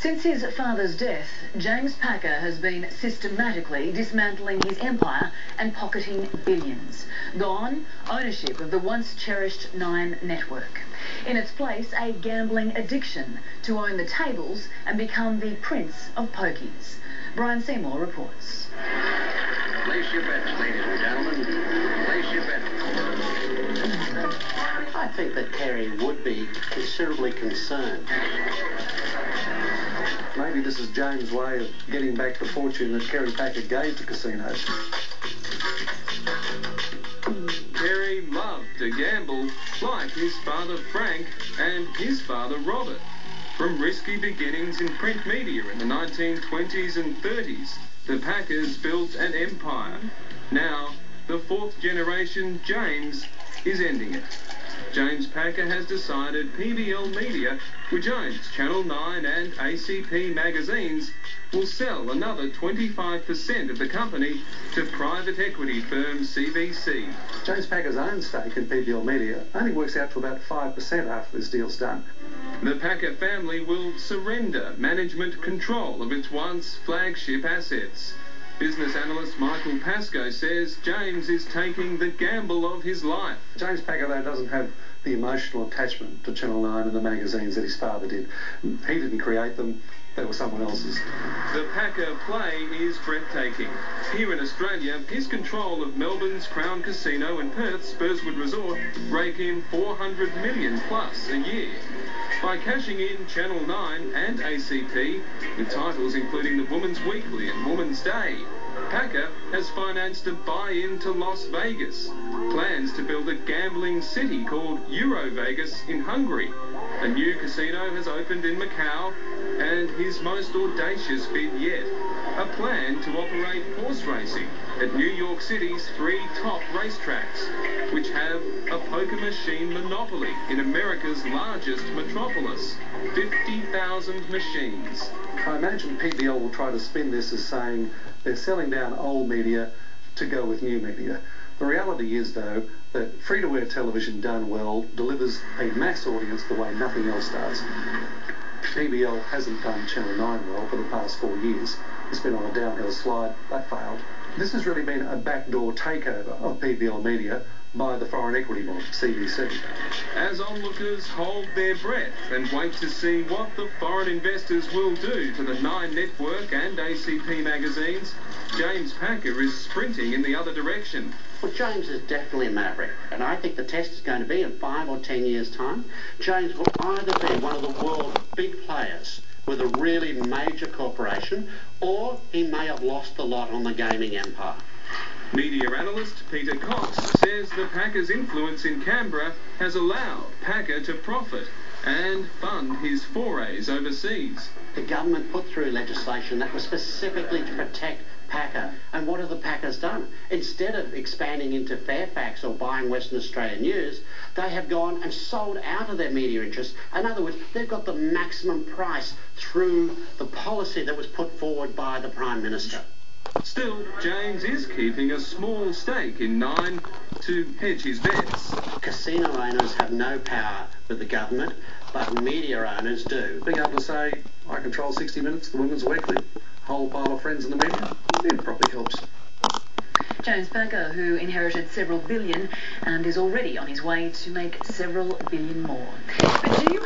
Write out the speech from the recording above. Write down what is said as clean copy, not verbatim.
Since his father's death, James Packer has been systematically dismantling his empire and pocketing billions. Gone, ownership of the once cherished Nine network. In its place, a gambling addiction to own the tables and become the prince of pokies. Brian Seymour reports. Place your bets, ladies and gentlemen. Place your bets. I think that Kerry would be considerably concerned. Maybe this is James' way of getting back the fortune that Kerry Packer gave to casinos. Kerry loved to gamble like his father Frank and his father Robert. From risky beginnings in print media in the 1920s and 30s, the Packers built an empire. Now, the fourth generation, James, is ending it. James Packer has decided PBL Media, which owns Channel 9 and ACP magazines, will sell another 25% of the company to private equity firm CVC. James Packer's own stake in PBL Media only works out to about 5% after this deal's done. The Packer family will surrender management control of its once flagship assets. Business analyst Michael Pascoe says James is taking the gamble of his life. James Packer, though, doesn't have the emotional attachment to Channel 9 and the magazines that his father did. He didn't create them, they were someone else's. The Packer play is breathtaking. Here in Australia, his control of Melbourne's Crown Casino and Perth's Burswood Resort rake in $400 million plus a year. By cashing in Channel 9 and ACP, with titles including The Woman's Weekly and Woman's Day, Packer has financed a buy-in to Las Vegas, plans to build a gambling city called Euro Vegas in Hungary. A new casino has opened in Macau, and his most audacious bid yet, a plan to operate horse racing at New York City's 3 top racetracks, which have a poker machine monopoly in America's largest metropolis, 50,000 machines. I imagine PBL will try to spin this as saying they're selling down old media to go with new media. The reality is, though, that free-to-air television done well delivers a mass audience the way nothing else does. PBL hasn't done Channel 9 well for the past 4 years. It's been on a downhill slide. They failed. This has really been a backdoor takeover of PBL Media by the foreign equity bond, CVC. As onlookers hold their breath and wait to see what the foreign investors will do to the Nine Network and ACP magazines, James Packer is sprinting in the other direction. Well, James is definitely a maverick, and I think the test is going to be in 5 or 10 years' time. James will either be one of the world's big players with a really major corporation, or he may have lost the lot on the gaming empire. Media analyst Peter Cox says the Packers' influence in Canberra has allowed Packer to profit and fund his forays overseas. The government put through legislation that was specifically to protect Packer. And what have the Packers done? Instead of expanding into Fairfax or buying Western Australian News, they have gone and sold out of their media interests. In other words, they've got the maximum price through the policy that was put forward by the Prime Minister. Still, James is keeping a small stake in Nine to hedge his bets. Casino owners have no power with the government, but media owners do. Being able to say, I control 60 Minutes, The Women's Weekly, whole pile of friends in the media, it probably helps. James Packer, who inherited several billion and is already on his way to make several billion more. But do you